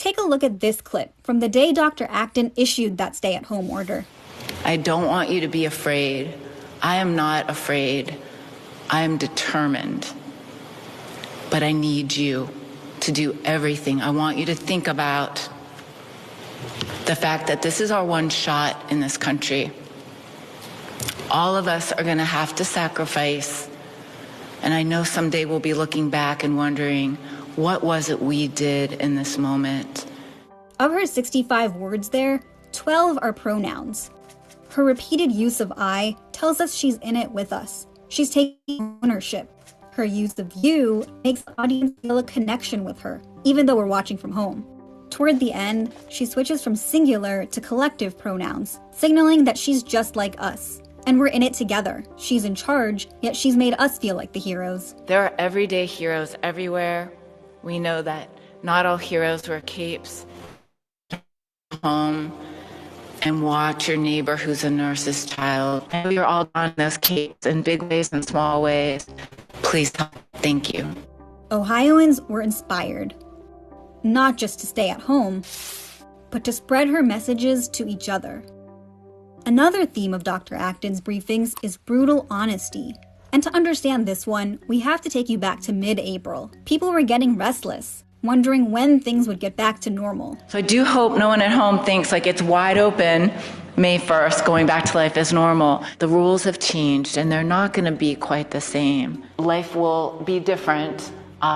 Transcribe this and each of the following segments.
take a look at this clip from the day Dr. Acton issued that stay-at-home order. I don't want you to be afraid. I am not afraid. I am determined. But I need you to do everything. I want you to think about the fact that this is our one shot in this country. All of us are going to have to sacrifice. And I know someday we'll be looking back and wondering, what was it we did in this moment? Of her 65 words there, 12 are pronouns. Her repeated use of I tells us she's in it with us. She's taking ownership. Her use of you makes the audience feel a connection with her, even though we're watching from home. Toward the end, she switches from singular to collective pronouns, signaling that she's just like us. And we're in it together. She's in charge, yet she's made us feel like the heroes. There are everyday heroes everywhere. We know that not all heroes wear capes. Home and watch your neighbor who's a nurse's child. And we are all on those capes in big ways and small ways. Please help. Thank you. Ohioans were inspired, not just to stay at home, but to spread her messages to each other. Another theme of Dr. Acton's briefings is brutal honesty. And to understand this one, we have to take you back to mid-April. People were getting restless, wondering when things would get back to normal. So I do hope no one at home thinks like it's wide open May 1st, going back to life as normal. The rules have changed and they're not going to be quite the same. Life will be different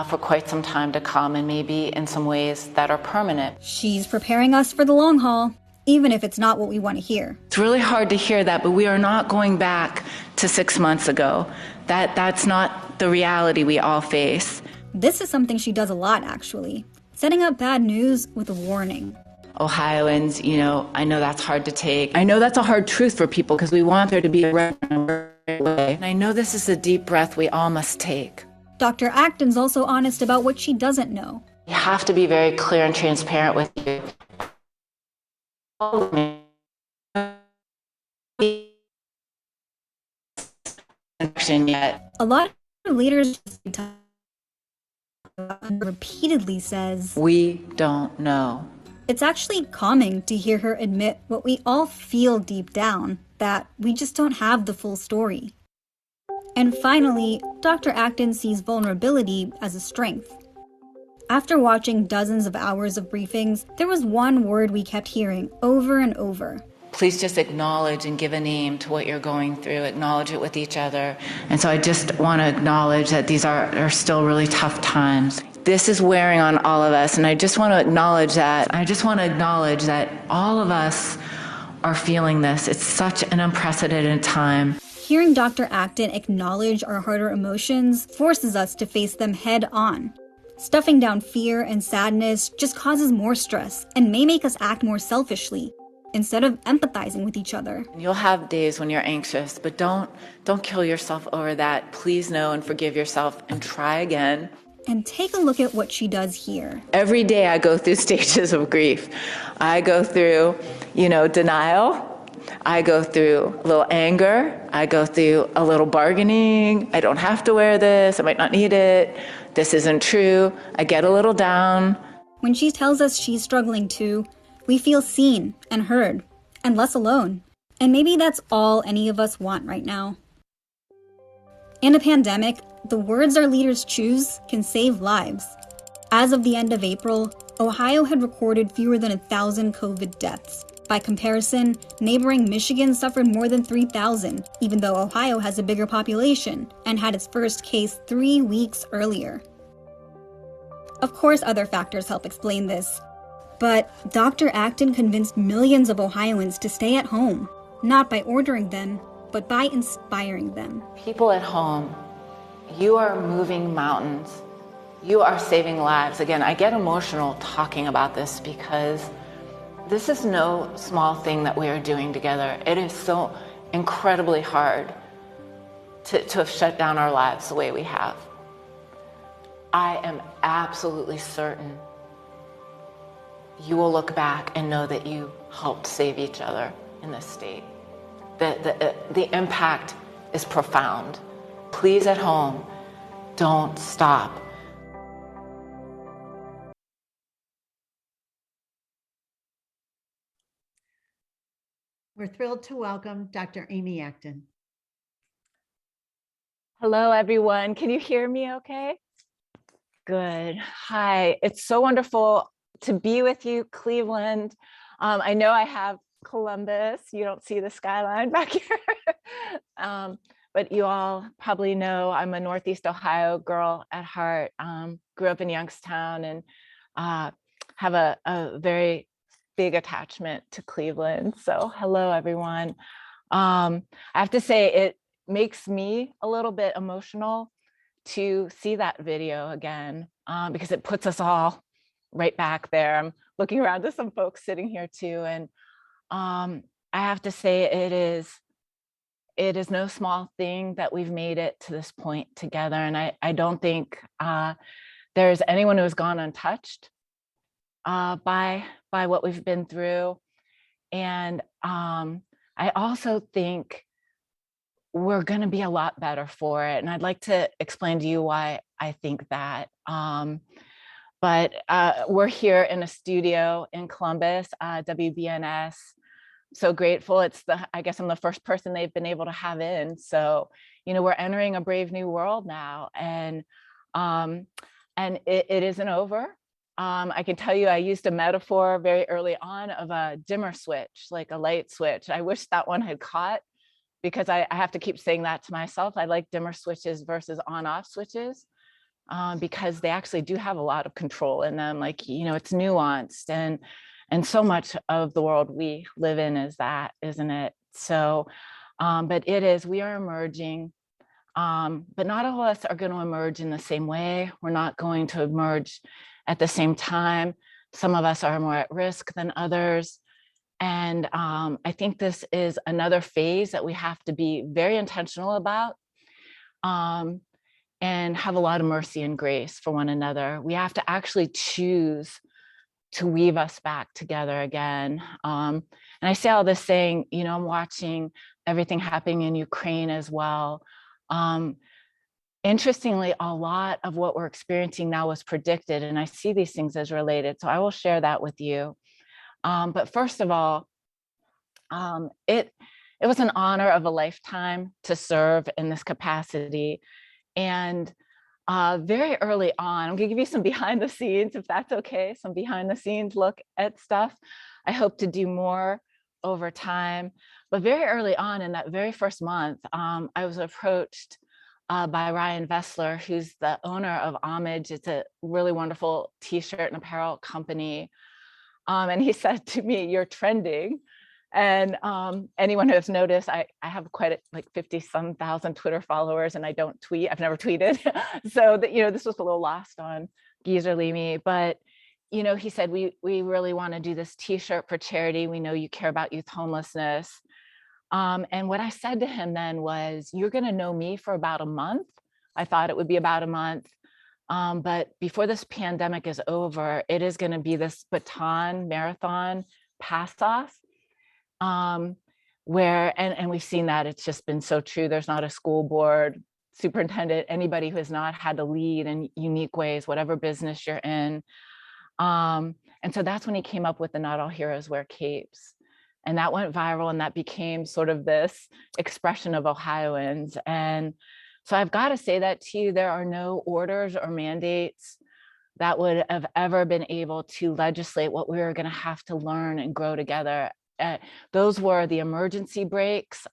for quite some time to come, and maybe in some ways that are permanent. She's preparing us for the long haul, even if it's not what we want to hear. It's really hard to hear that, but we are not going back to 6 months ago. That's not the reality we all face. This is something she does a lot, actually. Setting up bad news with a warning. Ohioans, I know that's hard to take. I know that's a hard truth for people because we want there to be a right way. And I know this is a deep breath we all must take. Dr. Acton's also honest about what she doesn't know. You have to be very clear and transparent with you. A lot of leaders repeatedly says, "We don't know." It's actually calming to hear her admit what we all feel deep down, that we just don't have the full story. And finally, Dr. Acton sees vulnerability as a strength. After watching dozens of hours of briefings, there was one word we kept hearing over and over. Please just acknowledge and give a name to what you're going through. Acknowledge it with each other. And so I just want to acknowledge that these are still really tough times. This is wearing on all of us, and I just want to acknowledge that. I just want to acknowledge that all of us are feeling this. It's such an unprecedented time. Hearing Dr. Acton acknowledge our harder emotions forces us to face them head on. Stuffing down fear and sadness just causes more stress and may make us act more selfishly, instead of empathizing with each other. You'll have days when you're anxious, but don't kill yourself over that. Please know and forgive yourself and try again. And take a look at what she does here. Every day I go through stages of grief. I go through, denial. I go through a little anger. I go through a little bargaining. I don't have to wear this. I might not need it. This isn't true. I get a little down. When she tells us she's struggling too, we feel seen and heard and less alone. And maybe that's all any of us want right now. In a pandemic, the words our leaders choose can save lives. As of the end of April, Ohio had recorded fewer than 1,000 COVID deaths. By comparison, neighboring Michigan suffered more than 3,000, even though Ohio has a bigger population and had its first case 3 weeks earlier. Of course, other factors help explain this, but Dr. Acton convinced millions of Ohioans to stay at home, not by ordering them, but by inspiring them. People at home, you are moving mountains. You are saving lives. Again, I get emotional talking about this because this is no small thing that we are doing together. It is so incredibly hard to have shut down our lives the way we have. I am absolutely certain you will look back and know that you helped save each other in this state. The impact is profound. Please at home, don't stop. We're thrilled to welcome Dr. Amy Acton. Hello, everyone. Can you hear me okay? Good. Hi. It's so wonderful to be with you, Cleveland. I know I have Columbus. You don't see the skyline back here. But you all probably know I'm a Northeast Ohio girl at heart. Grew up in Youngstown and have a very big attachment to Cleveland. So hello, everyone. I have to say it makes me a little bit emotional to see that video again, because it puts us all right back there. I'm looking around to some folks sitting here too. And I have to say it is no small thing that we've made it to this point together. And I don't think there's anyone who has gone untouched by what we've been through. And I also think we're going to be a lot better for it. And I'd like to explain to you why I think that. But we're here in a studio in Columbus, WBNS. So grateful. I guess I'm the first person they've been able to have in. So, we're entering a brave new world now. And it isn't over. I can tell you, I used a metaphor very early on of a dimmer switch, like a light switch. I wish that one had caught, because I have to keep saying that to myself. I like dimmer switches versus on-off switches, because they actually do have a lot of control in them. Like, it's nuanced, and so much of the world we live in is that, isn't it? So, but we are emerging, but not all of us are going to emerge in the same way. We're not going to emerge at the same time. Some of us are more at risk than others. And I think this is another phase that we have to be very intentional about, and have a lot of mercy and grace for one another. We have to actually choose to weave us back together again. And I say all this saying, I'm watching everything happening in Ukraine as well. Interestingly, a lot of what we're experiencing now was predicted, and I see these things as related. So I will share that with you. But first of all, it was an honor of a lifetime to serve in this capacity. And very early on, I'm gonna give you some behind the scenes, if that's okay, some behind the scenes look at stuff. I hope to do more over time. But very early on, in that very first month, I was approached by Ryan Vessler, who's the owner of Homage. It's a really wonderful t-shirt and apparel company. And he said to me, "You're trending." And anyone who has noticed, I have quite like 50-some thousand Twitter followers, and I don't tweet. I've never tweeted. So that, this was a little lost on Geezer Leamy. But, he said, we really want to do this t-shirt for charity. We know you care about youth homelessness. And what I said to him then was, "You're going to know me for about a month." I thought it would be about a month. But before this pandemic is over, it is going to be this baton marathon pass off, where, and we've seen that it's just been so true. There's not a school board, superintendent, anybody who has not had to lead in unique ways, whatever business you're in. And so that's when he came up with the "Not All Heroes Wear Capes." And that went viral, and that became sort of this expression of Ohioans. And so I've got to say that to you, there are no orders or mandates that would have ever been able to legislate what we were going to have to learn and grow together. Those were the emergency breaks.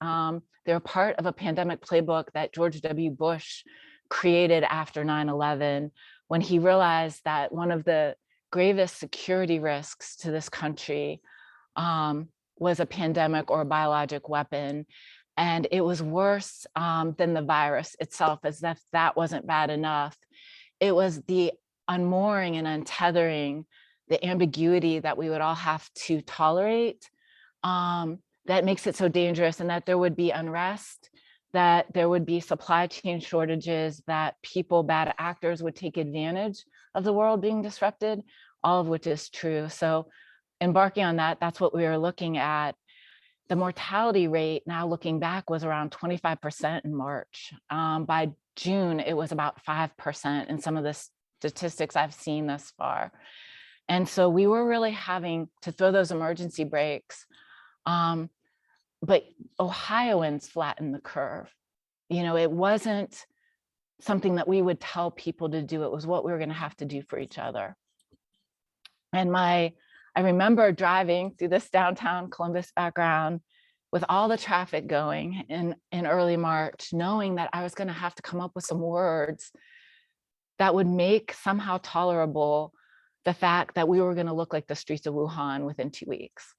They're part of a pandemic playbook that George W. Bush created after 9/11, when he realized that one of the gravest security risks to this country was a pandemic or a biologic weapon. And it was worse than the virus itself, as if that wasn't bad enough. It was the unmooring and untethering, the ambiguity that we would all have to tolerate, that makes it so dangerous, and that there would be unrest, that there would be supply chain shortages, that people, bad actors, would take advantage of the world being disrupted, all of which is true. So embarking on that, that's what we were looking at. The mortality rate, now looking back, was around 25% in March. By June, it was about 5% in some of the statistics I've seen thus far. And so we were really having to throw those emergency brakes. but Ohioans flattened the curve. It wasn't something that we would tell people to do. It was what we were going to have to do for each other. And I remember driving through this downtown Columbus background with all the traffic going in early March, knowing that I was going to have to come up with some words that would make somehow tolerable the fact that we were going to look like the streets of Wuhan within 2 weeks.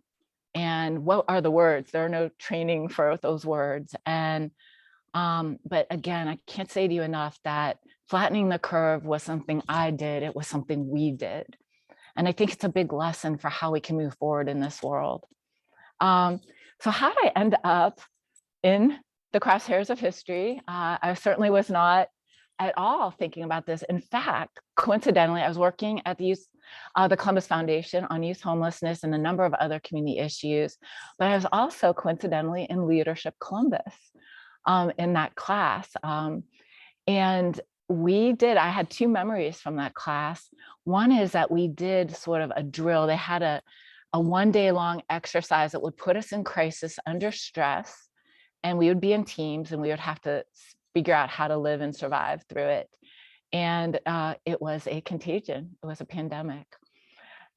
And what are the words? There are no training for those words. And but again, I can't say to you enough that flattening the curve was something I did. It was something we did. And I think it's a big lesson for how we can move forward in this world. So how did I end up in the crosshairs of history? I certainly was not at all thinking about this. In fact, coincidentally, I was working at the Columbus Foundation on youth homelessness and a number of other community issues, but I was also coincidentally in Leadership Columbus in that class. And I had two memories from that class. One is that we did sort of a drill. They had a 1 day long exercise that would put us in crisis under stress, and we would be in teams and we would have to figure out how to live and survive through it. And it was a contagion. It was a pandemic.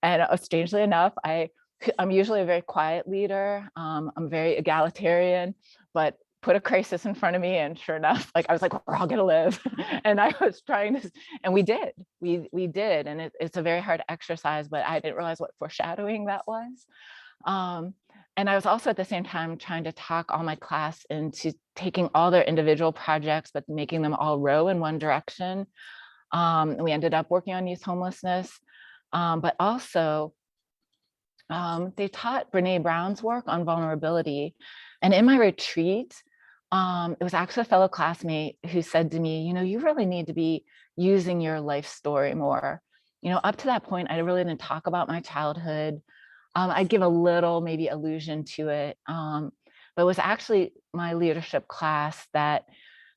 And strangely enough, I'm usually a very quiet leader. I'm very egalitarian, but put a crisis in front of me, and sure enough, I was like, we're all gonna live. And I was trying to, and we did, and it's a very hard exercise, but I didn't realize what foreshadowing that was. And I was also at the same time trying to talk all my class into taking all their individual projects, but making them all row in one direction. And we ended up working on youth homelessness, but also they taught Brene Brown's work on vulnerability. And in my retreat, it was actually a fellow classmate who said to me, you really need to be using your life story more. Up to that point, I really didn't talk about my childhood. I'd give a little maybe allusion to it, but it was actually my leadership class that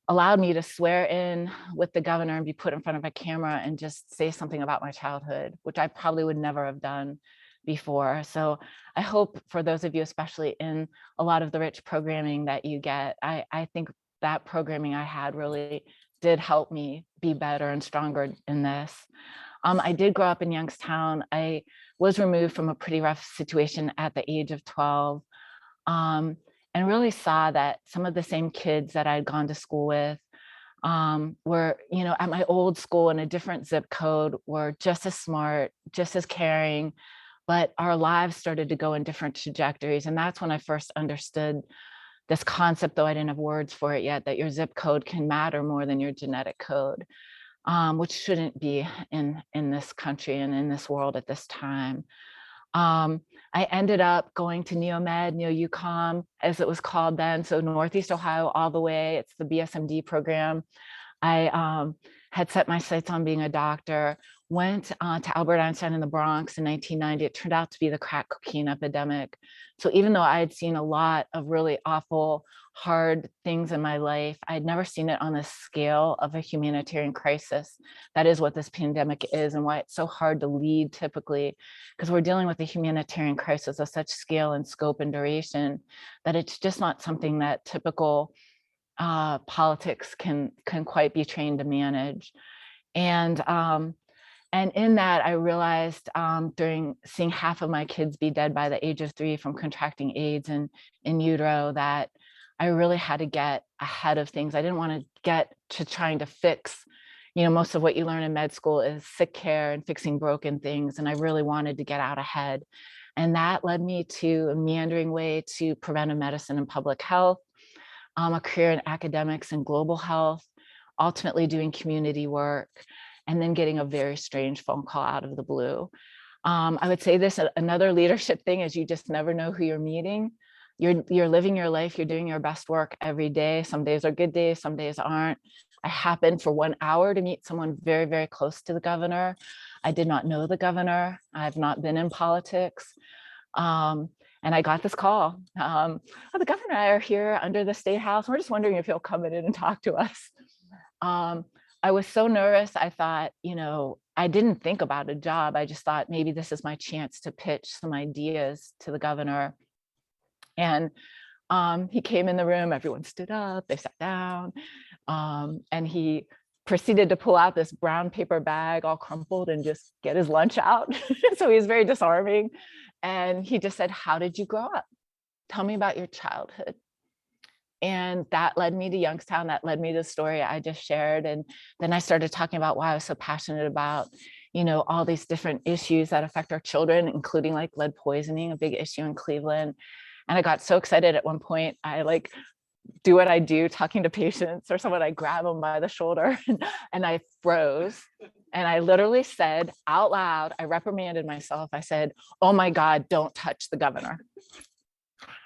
allowed me to swear in with the governor and be put in front of a camera and just say something about my childhood, which I probably would never have done before. So I hope for those of you, especially in a lot of the rich programming that you get, I think that programming I had really did help me be better and stronger in this. I did grow up in Youngstown. I was removed from a pretty rough situation at the age of 12, and really saw that some of the same kids that I'd gone to school with were, at my old school in a different zip code, were just as smart, just as caring, but our lives started to go in different trajectories. And that's when I first understood this concept, though I didn't have words for it yet, that your zip code can matter more than your genetic code, which shouldn't be in this country and in this world at this time. I ended up going to NeoMed, Neo-UCOM, as it was called then. So Northeast Ohio all the way. It's the BSMD program. I had set my sights on being a doctor, went to Albert Einstein in the Bronx in 1990. It turned out to be the crack cocaine epidemic. So even though I had seen a lot of really awful, hard things in my life, I'd never seen it on the scale of a humanitarian crisis. That is what this pandemic is, and why it's so hard to lead typically, because we're dealing with a humanitarian crisis of such scale and scope and duration that it's just not something that typical politics can quite be trained to manage. And in that, I realized during seeing half of my kids be dead by the age of 3 from contracting AIDS in utero, that I really had to get ahead of things. I didn't want to get to trying to fix, most of what you learn in med school is sick care and fixing broken things. And I really wanted to get out ahead. And that led me to a meandering way to preventive medicine and public health, a career in academics and global health, ultimately doing community work, and then getting a very strange phone call out of the blue. I would say this, another leadership thing is you just never know who you're meeting. You're living your life, you're doing your best work every day. Some days are good days, some days aren't. I happened for 1 hour to meet someone very, very close to the governor. I did not know the governor. I've not been in politics. And I got this call. The governor and I are here under the State House. We're just wondering if you'll come in and talk to us. I was so nervous. I thought, I didn't think about a job. I just thought maybe this is my chance to pitch some ideas to the governor. And He came in the room, everyone stood up, they sat down, and he proceeded to pull out this brown paper bag all crumpled and just get his lunch out. So he was very disarming. And he just said, "How did you grow up? Tell me about your childhood." And that led me to Youngstown. That led me to the story I just shared. And then I started talking about why I was so passionate about, all these different issues that affect our children, including like lead poisoning, a big issue in Cleveland. And I got so excited at one point, I like do what I do talking to patients or someone, I grab them by the shoulder and I froze. And I literally said out loud, I reprimanded myself. I said, "Oh my God, don't touch the governor."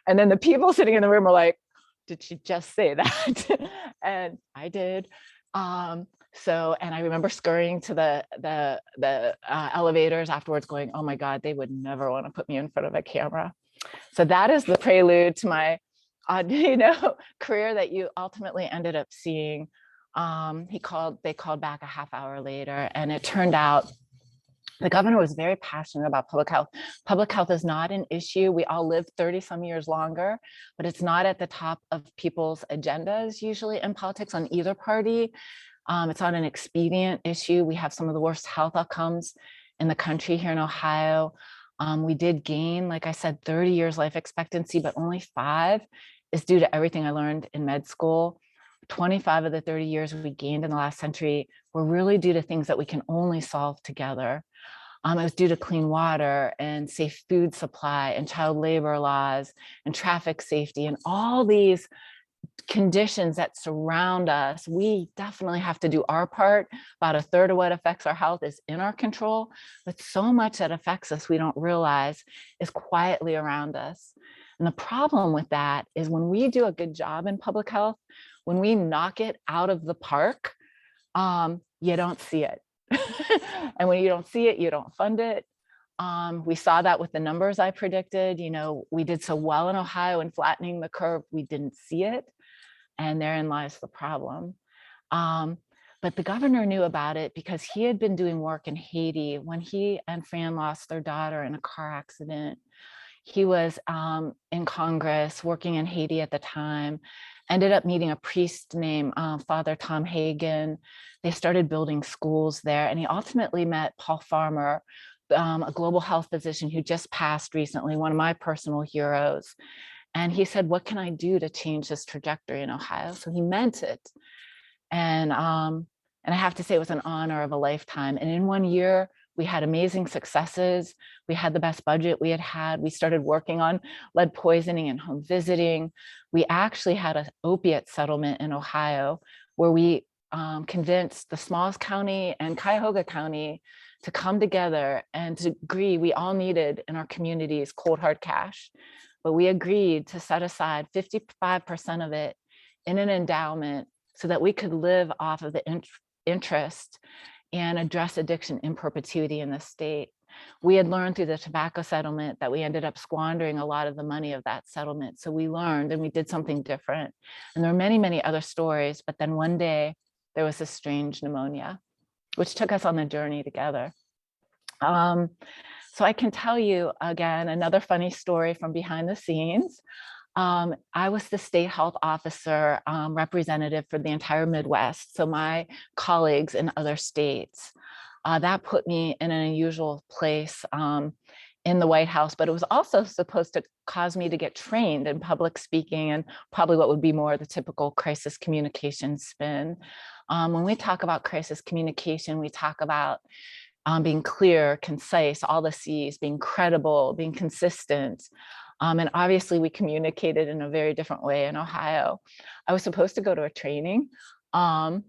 And then the people sitting in the room were like, "Did she just say that?" And I did. And I remember scurrying to the elevators afterwards going, "Oh my God, they would never want to put me in front of a camera." So that is the prelude to my career that you ultimately ended up seeing. They called back a half hour later, and it turned out the governor was very passionate about public health. Public health is not an issue. We all live 30 some years longer, but it's not at the top of people's agendas usually in politics on either party. It's not an expedient issue. We have some of the worst health outcomes in the country here in Ohio. We did gain, like I said, 30 years life expectancy, but only 5 is due to everything I learned in med school. 25 of the 30 years we gained in the last century were really due to things that we can only solve together. It was due to clean water and safe food supply and child labor laws and traffic safety and all these conditions that surround us. We definitely have to do our part. About a third of what affects our health is in our control, but so much that affects us we don't realize is quietly around us. And the problem with that is when we do a good job in public health, when we knock it out of the park, you don't see it. And when you don't see it, you don't fund it. We saw that with the numbers I predicted. We did so well in Ohio in flattening the curve, we didn't see it. And therein lies the problem. But the governor knew about it because he had been doing work in Haiti when he and Fran lost their daughter in a car accident. He was in Congress working in Haiti at the time, ended up meeting a priest named Father Tom Hagen. They started building schools there. And he ultimately met Paul Farmer, a global health physician who just passed recently, one of my personal heroes. And he said, "What can I do to change this trajectory in Ohio?" So he meant it. And I have to say it was an honor of a lifetime. And in 1 year, we had amazing successes. We had the best budget we had had. We started working on lead poisoning and home visiting. We actually had an opiate settlement in Ohio where we convinced the smallest county and Cuyahoga County to come together and to agree we all needed in our communities cold hard cash. But we agreed to set aside 55% of it in an endowment so that we could live off of the interest and address addiction in perpetuity in the state. We had learned through the tobacco settlement that we ended up squandering a lot of the money of that settlement. So we learned and we did something different. And there are many, many other stories. But then one day there was this strange pneumonia, which took us on the journey together. So I can tell you, again, another funny story from behind the scenes. I was the state health officer representative for the entire Midwest. So my colleagues in other states, that put me in an unusual place in the White House, but it was also supposed to cause me to get trained in public speaking and probably what would be more the typical crisis communication spin. When we talk about crisis communication, we talk about being clear, concise, all the C's, being credible, being consistent. And obviously we communicated in a very different way in Ohio. I was supposed to go to a training on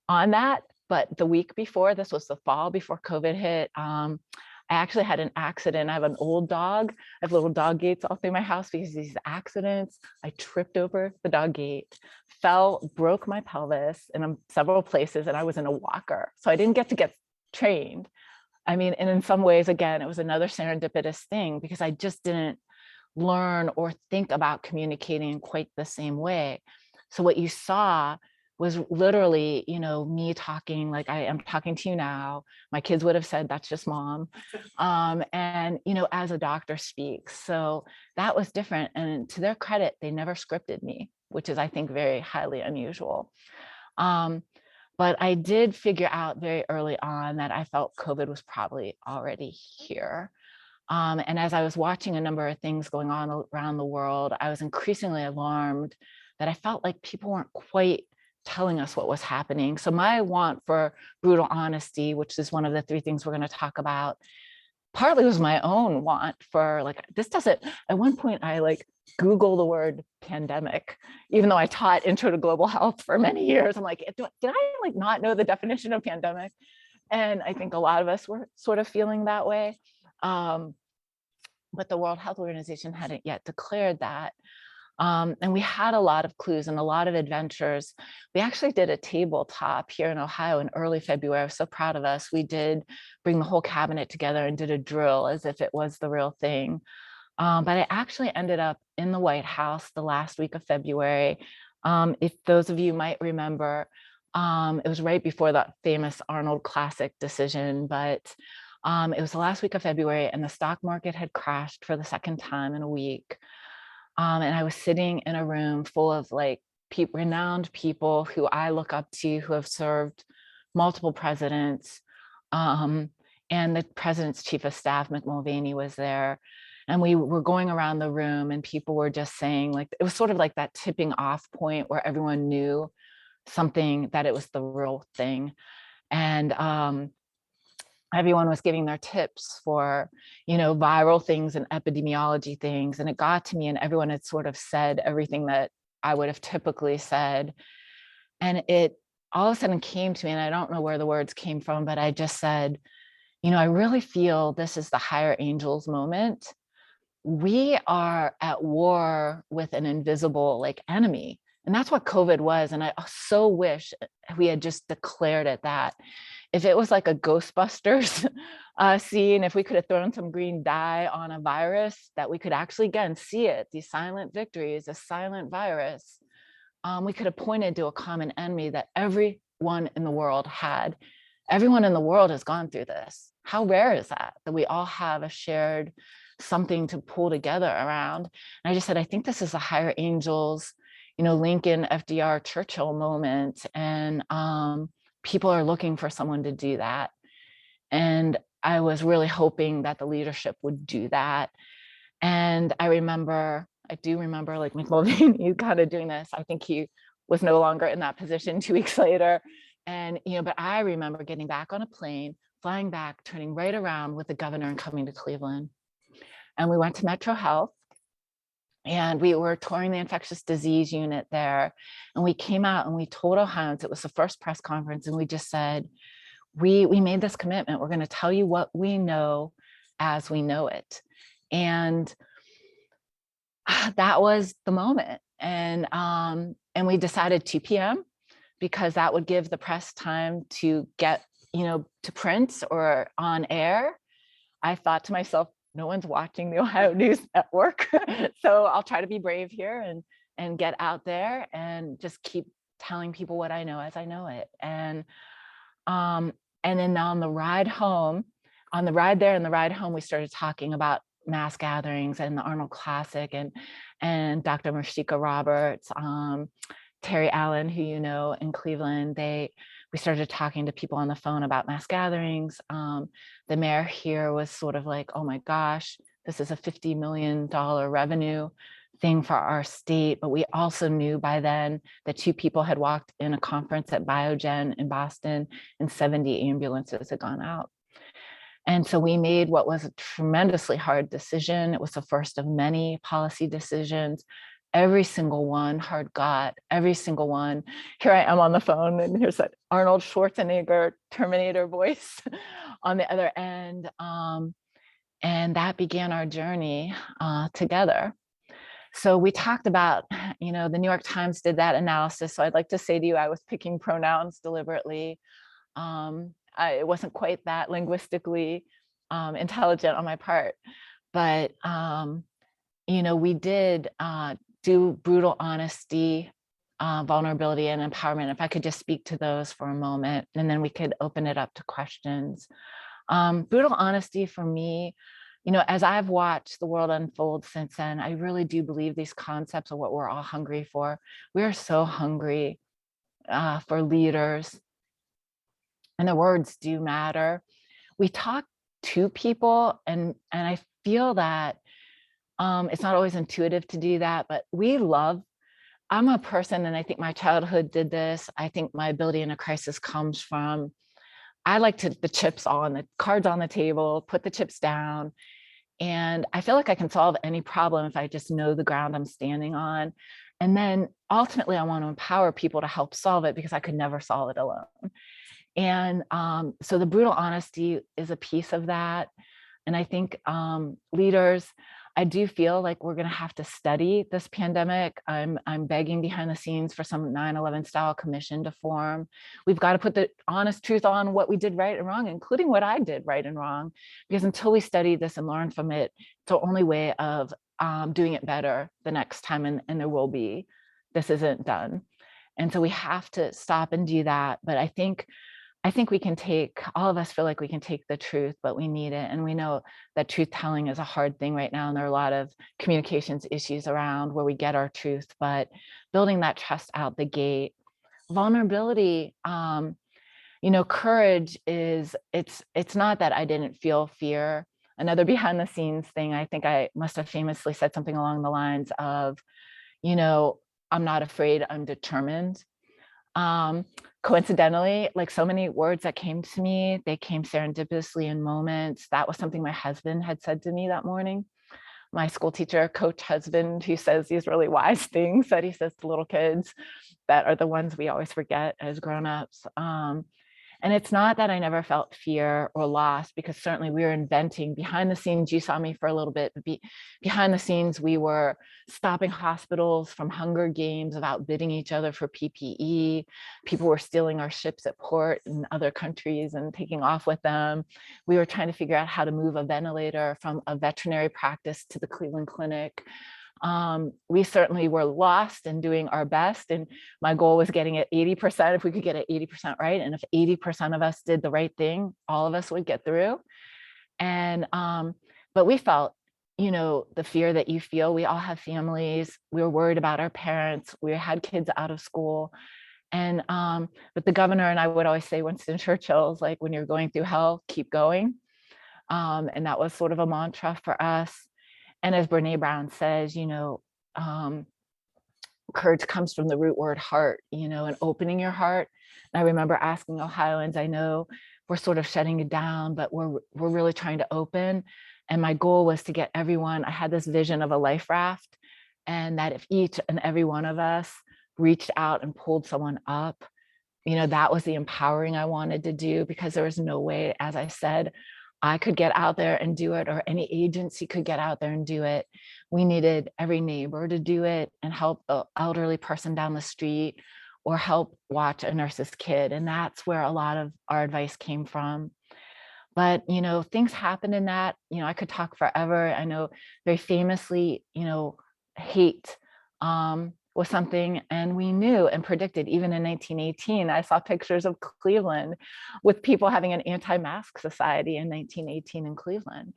that, but the week before, this was the fall before COVID hit, I actually had an accident. I have an old dog. I have little dog gates all through my house because of these accidents. I tripped over the dog gate, fell, broke my pelvis in several places, and I was in a walker. So I didn't get to get trained. I mean, and in some ways, again, it was another serendipitous thing because I just didn't learn or think about communicating in quite the same way. So what you saw was literally, me talking like I am talking to you now. My kids would have said, that's just mom. And, as a doctor speaks. So that was different. And to their credit, they never scripted me, which is, I think, very highly unusual. But I did figure out very early on that I felt COVID was probably already here. And as I was watching a number of things going on around the world, I was increasingly alarmed that I felt like people weren't quite telling us what was happening. So my want for brutal honesty, which is one of the three things we're going to talk about, partly was my own want for like, this doesn't, at one point I like Google the word pandemic, even though I taught intro to global health for many years. I'm like, did I like not know the definition of pandemic? And I think a lot of us were sort of feeling that way. But the World Health Organization hadn't yet declared that. And we had a lot of clues and a lot of adventures. We actually did a tabletop here in Ohio in early February. I was so proud of us. We did bring the whole cabinet together and did a drill as if it was the real thing. But I actually ended up in the White House the last week of February. If those of you might remember, it was right before that famous Arnold Classic decision, but it was the last week of February and the stock market had crashed for the second time in a week. And I was sitting in a room full of like renowned people who I look up to, who have served multiple presidents. And the president's chief of staff, Mick Mulvaney, was there. And we were going around the room and people were just saying, like, it was sort of like that tipping off point where everyone knew something, that it was the real thing. And everyone was giving their tips for, viral things and epidemiology things. And it got to me and everyone had sort of said everything that I would have typically said. And it all of a sudden came to me, and I don't know where the words came from, but I just said, I really feel this is the higher angels moment. We are at war with an invisible like enemy. And that's what COVID was. And I so wish we had just declared it that. If it was like a Ghostbusters scene, if we could have thrown some green dye on a virus, that we could actually, again, see it, these silent victories, a silent virus, we could have pointed to a common enemy that everyone in the world had. Everyone in the world has gone through this. How rare is that we all have a shared something to pull together around? And I just said, I think this is the higher angels, Lincoln, FDR, Churchill moment. And people are looking for someone to do that. And I was really hoping that the leadership would do that. And I do remember like Mick Mulvaney kind of doing this. I think he was no longer in that position 2 weeks later. And, but I remember getting back on a plane, flying back, turning right around with the governor and coming to Cleveland. And we went to Metro Health. And we were touring the infectious disease unit there. And we came out and we told Ohioans, it was the first press conference, and we just said, we made this commitment. We're going to tell you what we know as we know it. And that was the moment. And we decided 2 p.m. because that would give the press time to get, to print or on air. I thought to myself, no one's watching the Ohio News Network. So I'll try to be brave here and get out there and just keep telling people what I know as I know it. And then on the ride home, on the ride there and the ride home, we started talking about mass gatherings and the Arnold Classic and Dr. Marshika Roberts, Terry Allen, who in Cleveland, we started talking to people on the phone about mass gatherings. The mayor here was sort of like, oh my gosh, this is a $50 million revenue thing for our state. But we also knew by then that 2 people had walked in a conference at Biogen in Boston and 70 ambulances had gone out. And so we made what was a tremendously hard decision. It was the first of many policy decisions. Every single one hard got, every single one. Here I am on the phone, and here's that Arnold Schwarzenegger Terminator voice on the other end. And that began our journey together. So we talked about, the New York Times did that analysis. So I'd like to say to you, I was picking pronouns deliberately. It wasn't quite that linguistically intelligent on my part, but we did do brutal honesty vulnerability and empowerment. If I could just speak to those for a moment, and then we could open it up to questions. Brutal honesty for me, as I've watched the world unfold since then, I really do believe these concepts are what we're all hungry for. We are so hungry for leaders, and the words do matter. We talk to people, and I feel that it's not always intuitive to do that, but I'm a person, and I think my childhood did this. I think my ability in a crisis comes from, I like to the chips on the cards on the table, put the chips down. And I feel like I can solve any problem if I just know the ground I'm standing on. And then ultimately, I want to empower people to help solve it because I could never solve it alone. And so the brutal honesty is a piece of that. And I think leaders, I do feel like we're going to have to study this pandemic. I'm begging behind the scenes for some 9/11 style commission to form. We've got to put the honest truth on what we did right and wrong, including what I did right and wrong, because until we study this and learn from it, it's the only way of doing it better the next time. And there will be, this isn't done. And so we have to stop and do that. But I think we can all of us feel like we can take the truth, but we need it. And we know that truth telling is a hard thing right now. And there are a lot of communications issues around where we get our truth, but building that trust out the gate. Vulnerability, courage is, it's not that I didn't feel fear. Another behind the scenes thing, I think I must have famously said something along the lines of, I'm not afraid, I'm determined. Coincidentally, like so many words that came to me, they came serendipitously in moments. That was something my husband had said to me that morning. My school teacher, coach husband, who says these really wise things that he says to little kids that are the ones we always forget as grown-ups. And it's not that I never felt fear or loss, because certainly we were inventing behind the scenes. You saw me for a little bit, but behind the scenes, we were stopping hospitals from Hunger Games of outbidding each other for PPE. People were stealing our ships at port in other countries and taking off with them. We were trying to figure out how to move a ventilator from a veterinary practice to the Cleveland Clinic. We certainly were lost in doing our best. And my goal was getting it 80%, if we could get it 80% right. And if 80% of us did the right thing, all of us would get through. And, but we felt, the fear that you feel. We all have families. We were worried about our parents. We had kids out of school. And, but the governor and I would always say, Winston Churchill's like, when you're going through hell, keep going. And that was sort of a mantra for us. And as Brene Brown says, courage comes from the root word heart, and opening your heart. And I remember asking Ohioans, I know we're sort of shutting it down, but we're really trying to open. And my goal was to get everyone, I had this vision of a life raft, and that if each and every one of us reached out and pulled someone up, that was the empowering I wanted to do, because there was no way, as I said, I could get out there and do it, or any agency could get out there and do it. We needed every neighbor to do it and help the elderly person down the street, or help watch a nurse's kid. And that's where a lot of our advice came from. But, things happened in that, I could talk forever. I know very famously, hate was something, and we knew and predicted even in 1918. I saw pictures of Cleveland with people having an anti-mask society in 1918 in Cleveland.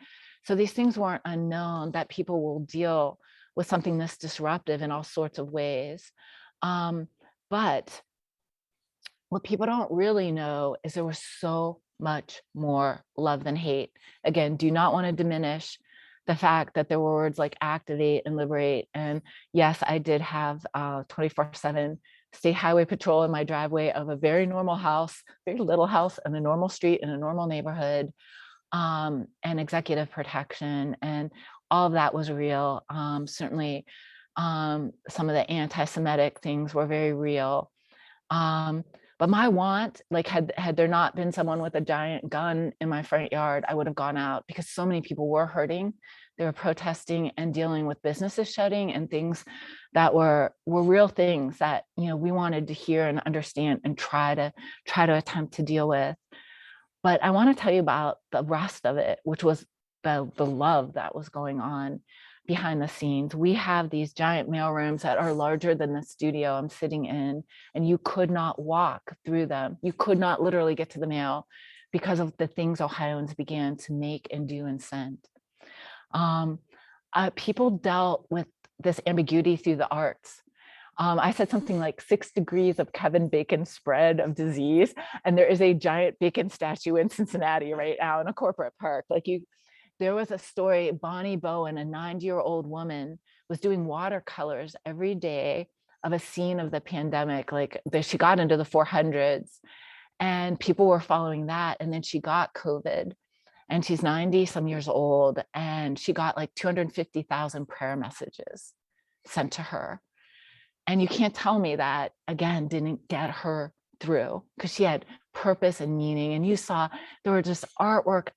So these things weren't unknown, that people will deal with something this disruptive in all sorts of ways. But what people don't really know is there was so much more love than hate. Again, do not want to diminish the fact that there were words like activate and liberate. And yes, I did have 24/7 state highway patrol in my driveway of a very normal house, very little house in a normal street in a normal neighborhood, and executive protection. And all of that was real. Certainly, some of the anti-Semitic things were very real. But my want, like had there not been someone with a giant gun in my front yard, I would have gone out, because so many people were hurting. They were protesting and dealing with businesses shutting and things that were real things that, we wanted to hear and understand and try to attempt to deal with. But I want to tell you about the rest of it, which was the love that was going on. behind the scenes. We have these giant mail rooms that are larger than the studio I'm sitting in, and you could not walk through them. You could not literally get to the mail because of the things Ohioans began to make and do and send. People dealt with this ambiguity through the arts. I said something like 6 degrees of Kevin Bacon spread of disease, and there is a giant Bacon statue in Cincinnati right now in a corporate park. There was a story, Bonnie Bowen, a 90-year-old woman, was doing watercolors every day of a scene of the pandemic. She got into the 400s, and people were following that. And then she got COVID, and she's 90 some years old, and she got like 250,000 prayer messages sent to her. And you can't tell me that, again, didn't get her through, because she had purpose and meaning. And you saw there were just artwork.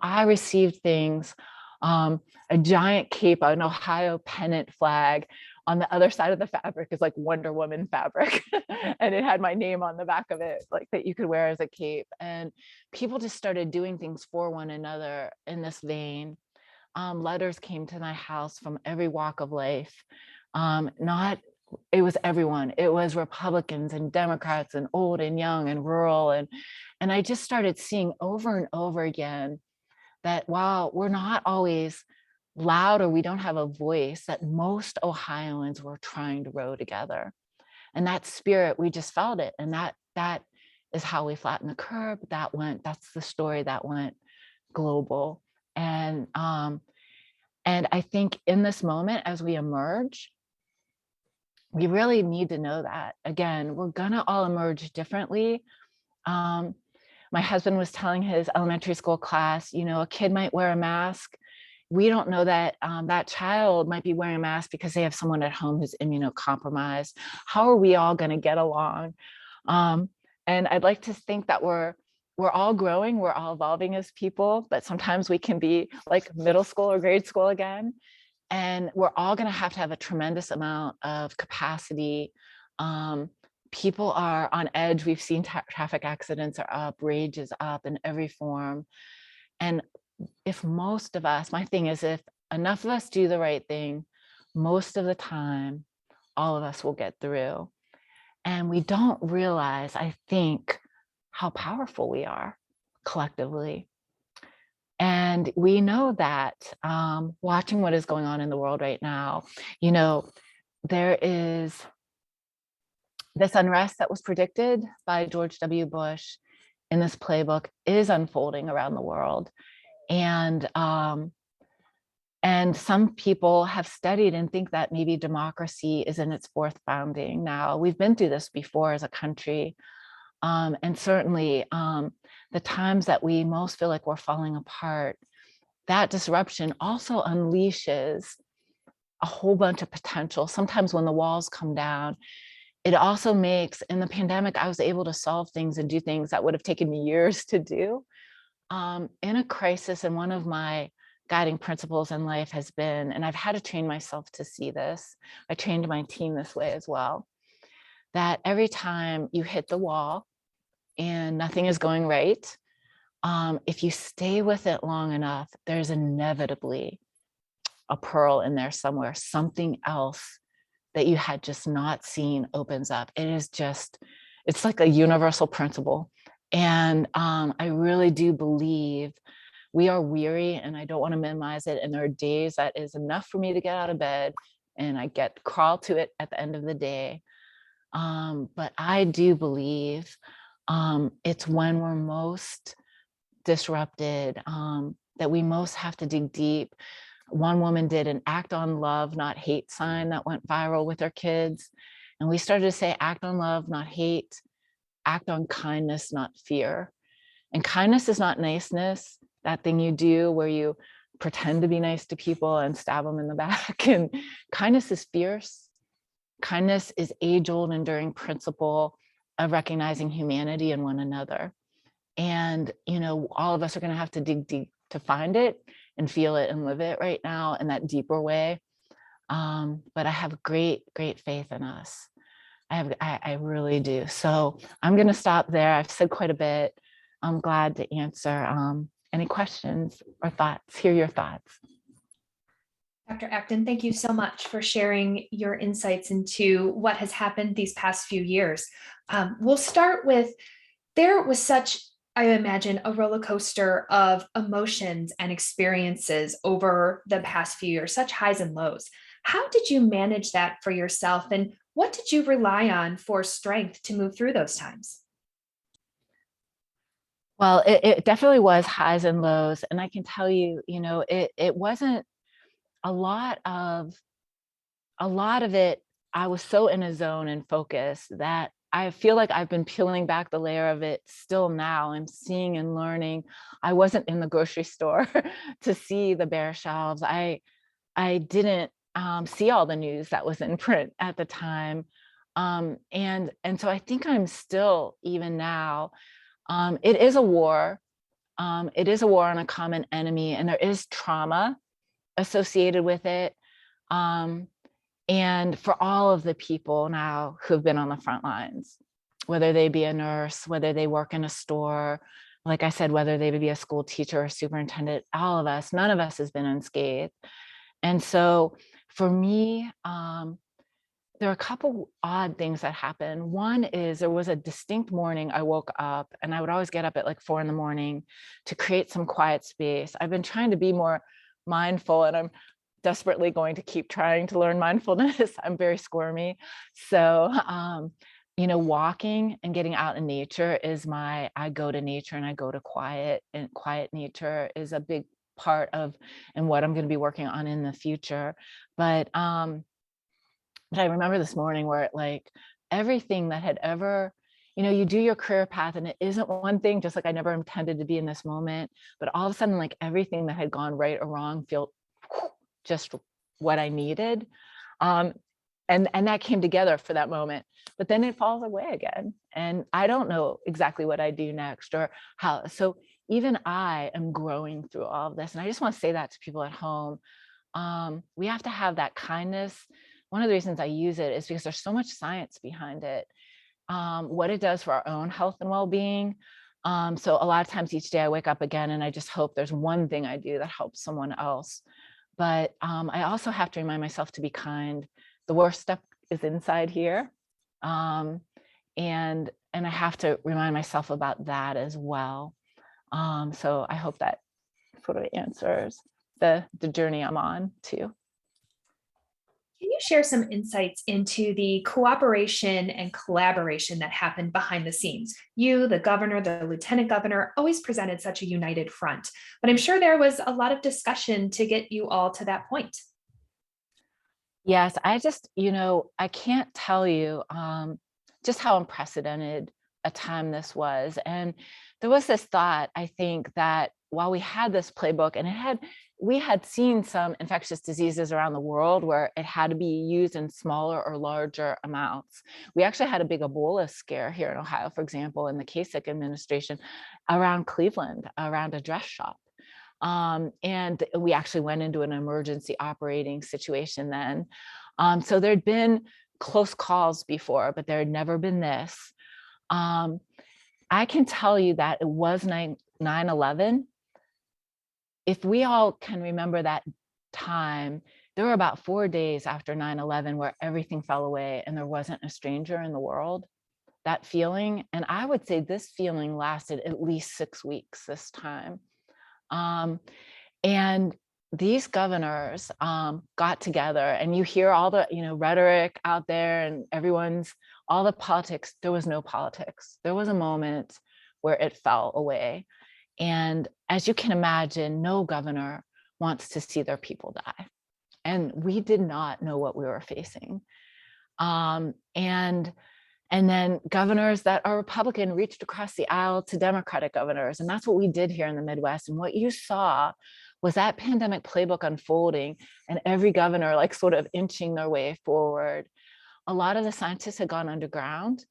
I received things, a giant cape, an Ohio pennant flag. On the other side of the fabric is like Wonder Woman fabric. And it had my name on the back of it, like that you could wear as a cape. And people just started doing things for one another in this vein. Letters came to my house from every walk of life. It was everyone. It was Republicans and Democrats and old and young and rural. And I just started seeing over and over again that while we're not always loud or we don't have a voice, that most Ohioans were trying to row together. And that spirit, we just felt it. And that is how we flattened the curve. That's the story that went global. And I think in this moment, as we emerge, we really need to know that, again, we're gonna all emerge differently. My husband was telling his elementary school class, a kid might wear a mask. We don't know that that child might be wearing a mask because they have someone at home who's immunocompromised. How are we all gonna get along? And I'd like to think that we're all growing, we're all evolving as people, but sometimes we can be like middle school or grade school again. And we're all going to have a tremendous amount of capacity. People are on edge. We've seen traffic accidents are up, rage is up in every form. And if most of us, my thing is, if enough of us do the right thing, most of the time, all of us will get through. And we don't realize, I think, how powerful we are collectively. And we know that watching what is going on in the world right now, there is this unrest that was predicted by George W. Bush in this playbook is unfolding around the world. And some people have studied and think that maybe democracy is in its fourth founding now. We've been through this before as a country. And certainly the times that we most feel like we're falling apart, that disruption also unleashes a whole bunch of potential. Sometimes when the walls come down, it also makes, in the pandemic, I was able to solve things and do things that would have taken me years to do. In a crisis, and one of my guiding principles in life has been, and I've had to train myself to see this, I trained my team this way as well, that every time you hit the wall and nothing is going right, if you stay with it long enough, there's inevitably a pearl in there somewhere, something else that you had just not seen opens up. It's like a universal principle. And I really do believe we are weary, and I don't want to minimize it. And there are days that is enough for me to get out of bed and I crawl to it at the end of the day. But I do believe it's when we're most disrupted that we most have to dig deep. One woman did an act on love, not hate sign that went viral with her kids. And we started to say, act on love, not hate, act on kindness, not fear. And kindness is not niceness, that thing you do where you pretend to be nice to people and stab them in the back. And kindness is fierce. Kindness is age-old, enduring principle of recognizing humanity in one another. And, all of us are going to have to dig deep to find it and feel it and live it right now in that deeper way. But I have great, great faith in us. I really do. So I'm going to stop there. I've said quite a bit. I'm glad to answer any questions or thoughts, hear your thoughts. Dr. Acton, thank you so much for sharing your insights into what has happened these past few years. We'll start with, there was such, I imagine, a roller coaster of emotions and experiences over the past few years, such highs and lows. How did you manage that for yourself, and what did you rely on for strength to move through those times? Well, it definitely was highs and lows. And I can tell you, it wasn't a lot of it. I was so in a zone and focus that I feel like I've been peeling back the layer of it still now. I'm seeing and learning. I wasn't in the grocery store to see the bare shelves. I didn't see all the news that was in print at the time. And so I think I'm still, even now, it is a war. It is a war on a common enemy, and there is trauma associated with it. And for all of the people now who've been on the front lines, whether they be a nurse, whether they work in a store, like I said, whether they be a school teacher or superintendent, all of us, none of us has been unscathed. And so for me, there are a couple odd things that happened. One is there was a distinct morning I woke up, and I would always get up at like 4 a.m. to create some quiet space. I've been trying to be more mindful, and I'm desperately going to keep trying to learn mindfulness. I'm very squirmy. So, walking and getting out in nature is I go to nature and I go to quiet, and quiet nature is a big part of and what I'm going to be working on in the future. But I remember this morning where everything that had ever, you do your career path and it isn't one thing, just like I never intended to be in this moment, but all of a sudden, like everything that had gone right or wrong felt just what I needed. And that came together for that moment, but then it falls away again. And I don't know exactly what I do next or how. So even I am growing through all of this. And I just want to say that to people at home. We have to have that kindness. One of the reasons I use it is because there's so much science behind it, what it does for our own health and well-being. So a lot of times each day I wake up again and I just hope there's one thing I do that helps someone else. But I also have to remind myself to be kind. The worst stuff is inside here. And I have to remind myself about that as well. So I hope that sort of answers the journey I'm on too. Can you share some insights into the cooperation and collaboration that happened behind the scenes? You, the governor, the lieutenant governor, always presented such a united front, but I'm sure there was a lot of discussion to get you all to that point. Yes, I just, I can't tell you just how unprecedented a time this was. And there was this thought, I think, that while we had this playbook and we had seen some infectious diseases around the world where it had to be used in smaller or larger amounts. We actually had a big Ebola scare here in Ohio, for example, in the Kasich administration around Cleveland, around a dress shop. And we actually went into an emergency operating situation then. So there'd been close calls before, but there had never been this. I can tell you that it was 9/11. If we all can remember that time, there were about 4 days after 9/11 where everything fell away and there wasn't a stranger in the world. That feeling, and I would say this feeling lasted at least 6 weeks this time. And these governors got together, and you hear all the rhetoric out there and all the politics. There was no politics. There was a moment where it fell away. And as you can imagine, no governor wants to see their people die. And we did not know what we were facing. And then governors that are Republican reached across the aisle to Democratic governors. And that's what we did here in the Midwest. And what you saw was that pandemic playbook unfolding and every governor sort of inching their way forward. A lot of the scientists had gone underground.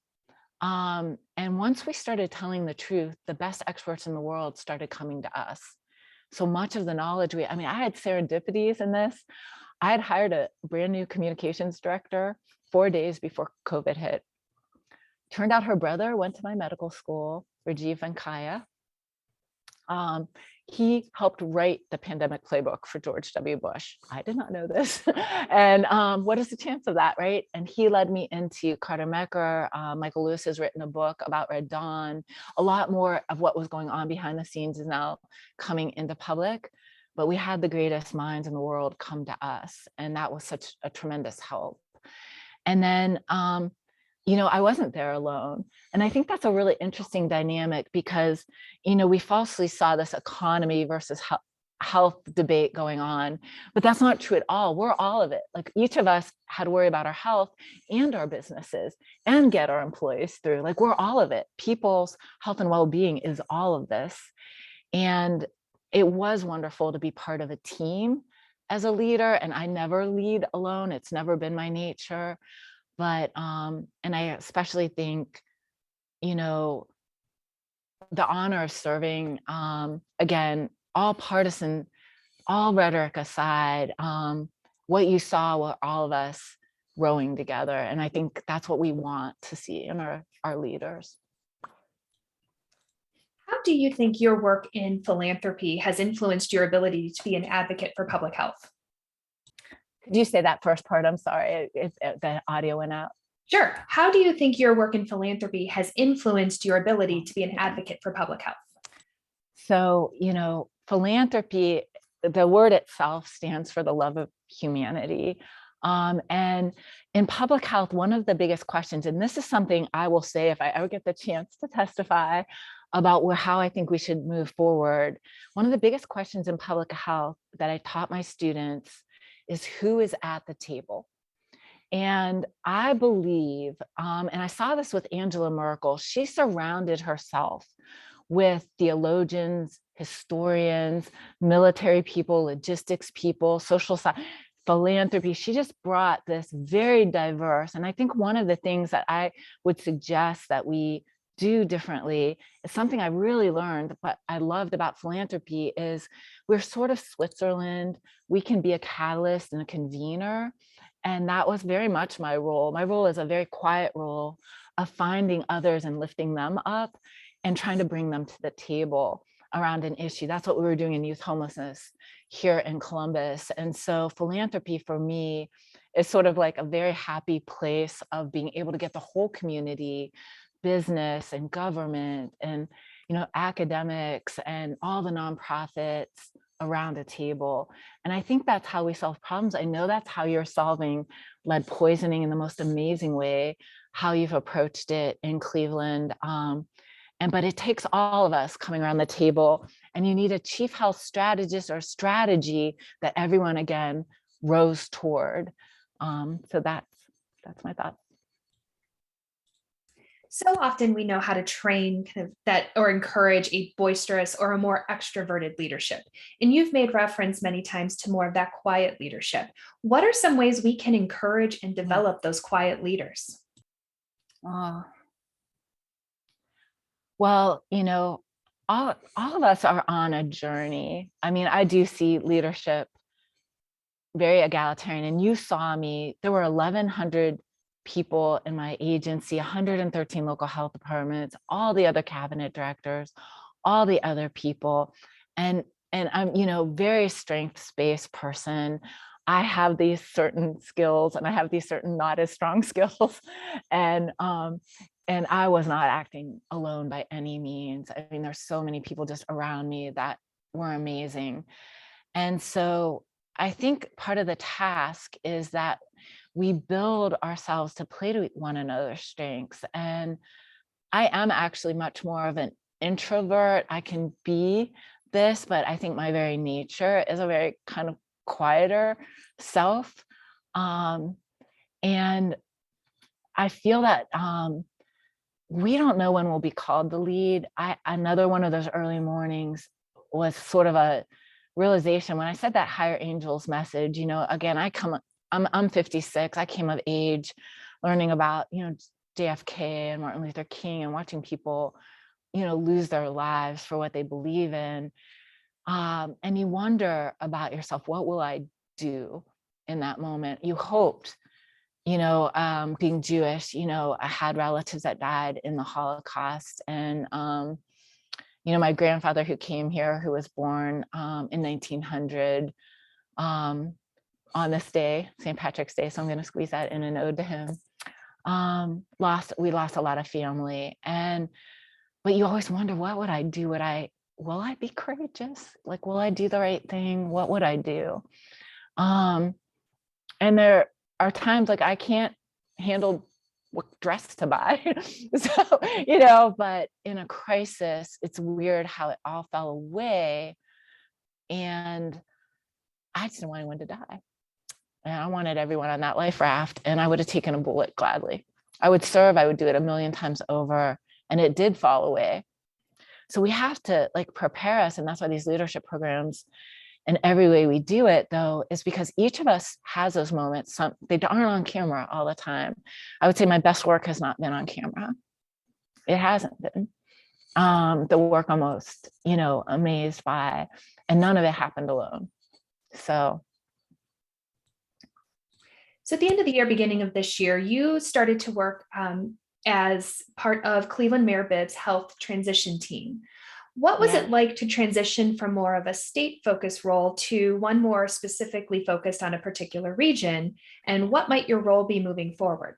And once we started telling the truth, the best experts in the world started coming to us. So much of the knowledge I had serendipities in this. I had hired a brand new communications director 4 days before COVID hit. Turned out her brother went to my medical school, Rajiv Venkaya. he helped write the pandemic playbook for George W. Bush. I did not know this. And what is the chance of that, right? And he led me into Carter Mecker. Michael Lewis has written a book about Red Dawn. A lot more of what was going on behind the scenes is now coming into public. But we had the greatest minds in the world come to us. And that was such a tremendous help. And then, I wasn't there alone. And I think that's a really interesting dynamic because, we falsely saw this economy versus health debate going on, but that's not true at all. We're all of it. Like each of us had to worry about our health and our businesses and get our employees through. Like we're all of it. People's health and well-being is all of this. And it was wonderful to be part of a team as a leader. And I never lead alone. It's never been my nature. But, and I especially think, the honor of serving, again, all partisan, all rhetoric aside, what you saw were all of us rowing together. And I think that's what we want to see in our leaders. How do you think your work in philanthropy has influenced your ability to be an advocate for public health? Could you say that first part? I'm sorry, if the audio went out. Sure. How do you think your work in philanthropy has influenced your ability to be an advocate for public health? So, philanthropy, the word itself stands for the love of humanity. And in public health, one of the biggest questions, and this is something I will say if I ever get the chance to testify about how I think we should move forward, one of the biggest questions in public health that I taught my students is who is at the table. And I believe, and I saw this with Angela Merkel, she surrounded herself with theologians, historians, military people, logistics people, social science, philanthropy. She just brought this very diverse. And I think one of the things that I would suggest that we do differently is something I really learned, but I loved about philanthropy is we're sort of Switzerland. We can be a catalyst and a convener. And that was very much my role. My role is a very quiet role of finding others and lifting them up and trying to bring them to the table around an issue. That's what we were doing in youth homelessness here in Columbus. And so philanthropy for me is sort of like a very happy place of being able to get the whole community, business and government and academics and all the nonprofits around a table. And I think that's how we solve problems. I know that's how you're solving lead poisoning in the most amazing way, how you've approached it in Cleveland. But it takes all of us coming around the table, and you need a chief health strategist or strategy that everyone again rows toward. So that's my thoughts. So often we know how to train kind of that or encourage a boisterous or a more extroverted leadership. And you've made reference many times to more of that quiet leadership. What are some ways we can encourage and develop those quiet leaders? Well, all of us are on a journey. I mean, I do see leadership very egalitarian, and you saw me, there were 1,100 people in my agency, 113 local health departments, all the other cabinet directors, all the other people. And I'm, very strengths-based person. I have these certain skills and I have these certain not as strong skills. And I was not acting alone by any means. I mean, there's so many people just around me that were amazing. And so I think part of the task is that we build ourselves to play to one another's strengths. And I am actually much more of an introvert. I can be this, but I think my very nature is a very kind of quieter self. And I feel that we don't know when we'll be called to lead. Another one of those early mornings was sort of a realization when I said that higher angels message, again, I'm 56. I came of age learning about, JFK and Martin Luther King and watching people, lose their lives for what they believe in. And you wonder about yourself, what will I do in that moment? You hoped, being Jewish, I had relatives that died in the Holocaust, and, my grandfather who came here, who was born in 1900 on this day, St. Patrick's Day. So I'm going to squeeze that in an ode to him. We lost a lot of family, but you always wonder, what would I do? Will I be courageous? Like, will I do the right thing? What would I do? And there are times like I can't handle what dress to buy. So, but in a crisis, it's weird how it all fell away. And I just didn't want anyone to die. And I wanted everyone on that life raft, and I would have taken a bullet gladly. I would serve, I would do it a million times over, and it did fall away. So we have to prepare us. And that's why these leadership programs, and every way we do it, though, is because each of us has those moments. They aren't on camera all the time. I would say my best work has not been on camera. It hasn't been. The work I'm most, amazed by, and none of it happened alone. So at the end of the year, beginning of this year, you started to work as part of Cleveland Mayor Bibb's health transition team. What was it like to transition from more of a state-focused role to one more specifically focused on a particular region? And what might your role be moving forward?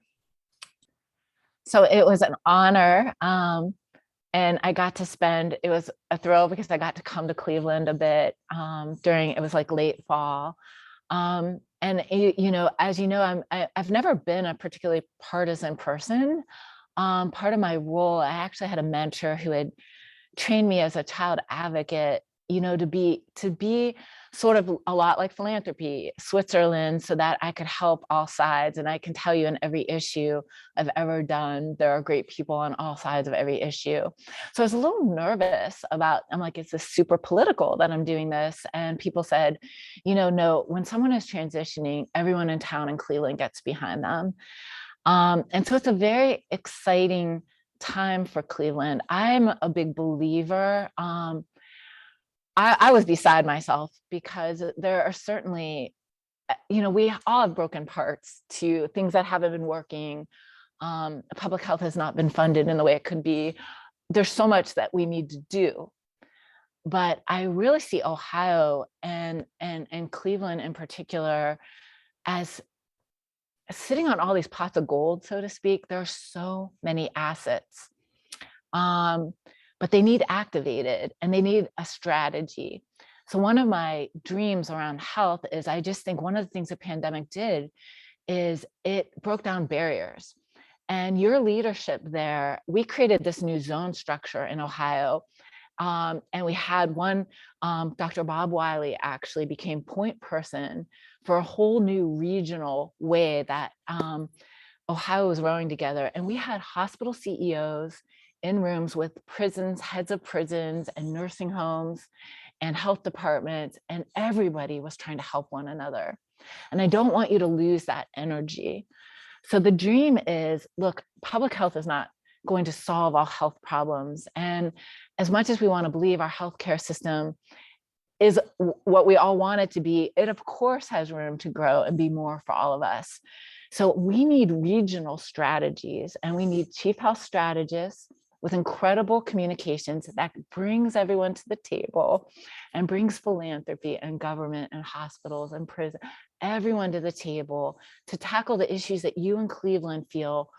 So it was an honor. And I got to it was a thrill because I got to come to Cleveland a bit it was late fall. And as you know, I've never been a particularly partisan person. Part of my role, I actually had a mentor who had trained me as a child advocate, to be sort of a lot like philanthropy, Switzerland, so that I could help all sides. And I can tell you, in every issue I've ever done, there are great people on all sides of every issue. So I was a little nervous I'm like, is this super political that I'm doing this? And people said, no, when someone is transitioning, everyone in town in Cleveland gets behind them. And so it's a very exciting time for Cleveland. I'm a big believer. I was beside myself because there are certainly, we all have broken parts to things that haven't been working. Public health has not been funded in the way it could be. There's so much that we need to do. But I really see Ohio and Cleveland in particular as sitting on all these pots of gold, so to speak. There are so many assets. But they need activated, and they need a strategy. So one of my dreams around health is, I just think one of the things the pandemic did is it broke down barriers. And your leadership there, we created this new zone structure in Ohio. And we had one, Dr. Bob Wiley actually became point person for a whole new regional way that Ohio was rowing together. And we had hospital CEOs in rooms with heads of prisons and nursing homes and health departments, and everybody was trying to help one another. And I don't want you to lose that energy. So the dream is, look, public health is not going to solve all health problems. And as much as we want to believe our healthcare system is what we all want it to be, it of course has room to grow and be more for all of us. So we need regional strategies, and we need chief health strategists with incredible communications that brings everyone to the table and brings philanthropy and government and hospitals and prison, everyone to the table to tackle the issues that you in Cleveland feel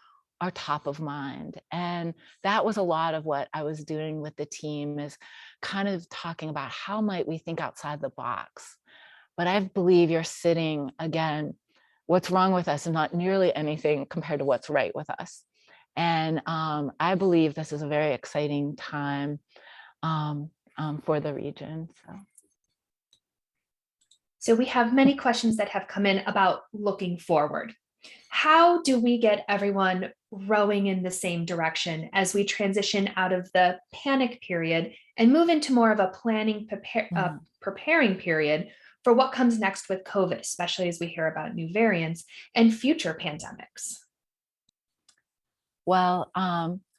are top of mind. And that was a lot of what I was doing with the team, is kind of talking about how might we think outside the box. But I believe you're sitting, again, what's wrong with us is not nearly anything compared to what's right with us. And I believe this is a very exciting time for the region. So we have many questions that have come in about looking forward. How do we get everyone rowing in the same direction as we transition out of the panic period and move into more of a preparing period for what comes next with COVID, especially as we hear about new variants and future pandemics? Well,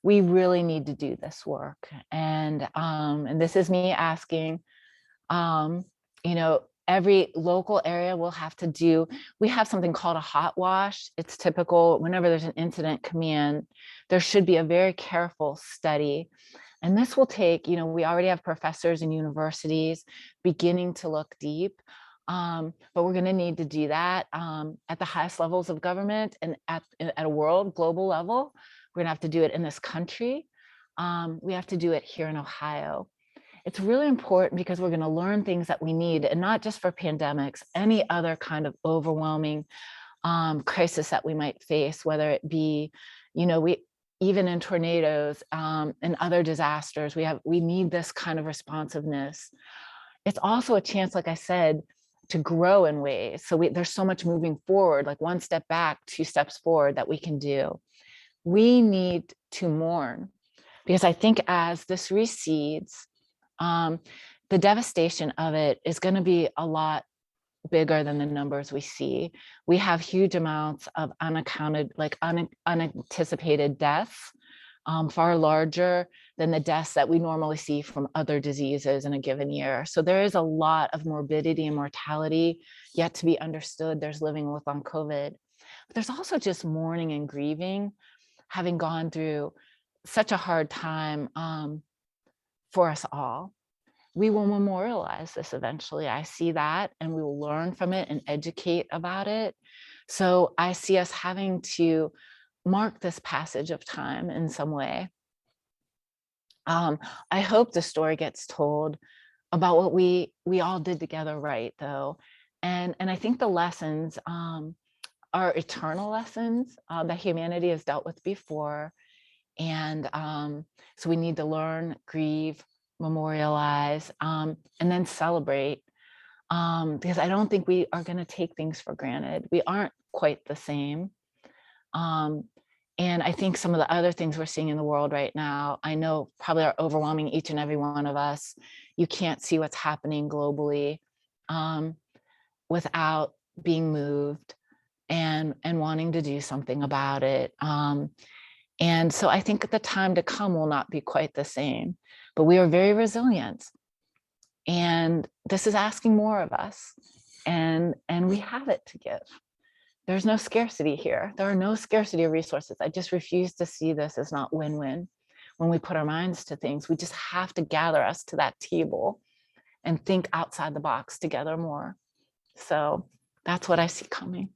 we really need to do this work. And this is me asking, every local area will have to do, we have something called a hot wash. It's typical whenever there's an incident command, there should be a very careful study And this will take, we already have professors in universities beginning to look deep, but we're going to need to do that at the highest levels of government and at a global level. We're going to have to do it in this country. We have to do it here in Ohio. It's really important because we're going to learn things that we need, and not just for pandemics, any other kind of overwhelming crisis that we might face, whether it be, even in tornadoes and other disasters, we need this kind of responsiveness. It's also a chance, like I said, to grow in ways. So there's so much moving forward, like one step back, 2 steps forward that we can do. We need to mourn, because I think as this recedes, the devastation of it is going to be a lot bigger than the numbers we see. We have huge amounts of unanticipated deaths, far larger than the deaths that we normally see from other diseases in a given year. So there is a lot of morbidity and mortality yet to be understood. There's living with long COVID, but there's also just mourning and grieving, having gone through such a hard time for us all. We will memorialize this eventually. I see that, and we will learn from it and educate about it. So I see us having to mark this passage of time in some way. I hope the story gets told about what we all did together, right, though. And I think the lessons are eternal lessons that humanity has dealt with before. And so we need to learn, grieve, memorialize, and then celebrate, because I don't think we are going to take things for granted. We aren't quite the same. And I think some of the other things we're seeing in the world right now, I know probably are overwhelming each and every one of us. You can't see what's happening globally without being moved and wanting to do something about it. And so I think the time to come will not be quite the same, but we are very resilient. And this is asking more of us. And we have it to give. There's no scarcity here. There are no scarcity of resources. I just refuse to see this as not win-win. When we put our minds to things, we just have to gather us to that table and think outside the box together more. So that's what I see coming.